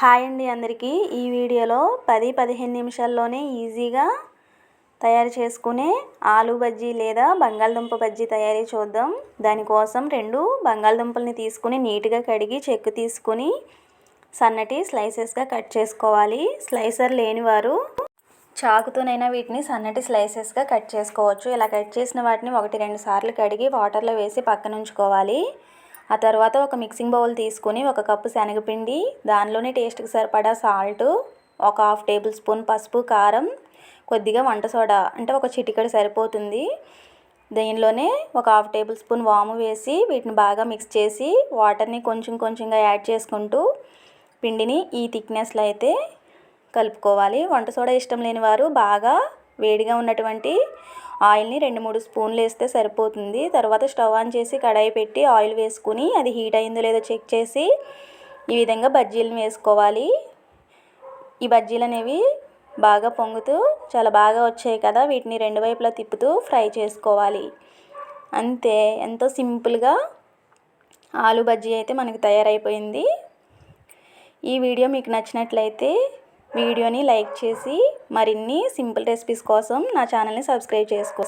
Hi అండి అందరికీ. ఈ వీడియోలో 10-15 నిమిషాల్లోనే ఈజీగా తయారు చేసుకునే ఆలు బజ్జీ లేదా బంగాళదుంప బజ్జీ తయారీ చూద్దాం. దానికోసం 2 బంగాళదుంపల్ని తీసుకుని నీట్గా కడిగి చెక్కు తీసుకుని సన్నటి స్లైసెస్గా కట్ చేసుకోవాలి. స్లైసర్ లేనివారు చాకుతోనైనా వీటిని సన్నటి స్లైసెస్గా కట్ చేసుకోవచ్చు. ఇలా కట్ చేసిన వాటిని 1-2 సార్లు కడిగి వాటర్లో వేసి పక్కన ఉంచుకోవాలి. ఆ తర్వాత ఒక మిక్సింగ్ బౌల్ తీసుకుని 1 కప్పు శనగపిండి, దానిలోనే టేస్ట్కి సరిపడా సాల్ట్, ఒక 1/2 టేబుల్ స్పూన్ పసుపు, కారం, కొద్దిగా వంట సోడా అంటే ఒక చిటికెడు సరిపోతుంది. దీనిలోనే ఒక 1/2 టేబుల్ స్పూన్ వాము వేసి వీటిని బాగా మిక్స్ చేసి వాటర్ని కొంచెం కొంచెంగా యాడ్ చేసుకుంటూ పిండిని ఈ థిక్నెస్లో అయితే కలుపుకోవాలి. వంట సోడా ఇష్టం లేని వారు బాగా వేడిగా ఉన్నటువంటి ఆయిల్ని 2-3 స్పూన్లు వేస్తే సరిపోతుంది. తర్వాత స్టవ్ ఆన్ చేసి కడాయి పెట్టి ఆయిల్ వేసుకుని అది హీట్ అయిందో లేదో చెక్ చేసి ఈ విధంగా బజ్జీలను వేసుకోవాలి. ఈ బజ్జీలు అనేవి బాగా పొంగుతూ చాలా బాగా వచ్చాయి కదా, వీటిని 2 వైపులా తిప్పుతూ ఫ్రై చేసుకోవాలి. అంతే, ఎంతో సింపుల్గా ఆలు బజ్జీ అయితే మనకు తయారైపోయింది. ఈ వీడియో మీకు నచ్చినట్లయితే వీడియోని లైక్ చేసి మరిన్ని సింపుల్ రెసిపీస్ కోసం నా ఛానల్ని సబ్స్క్రైబ్ చేసుకోండి.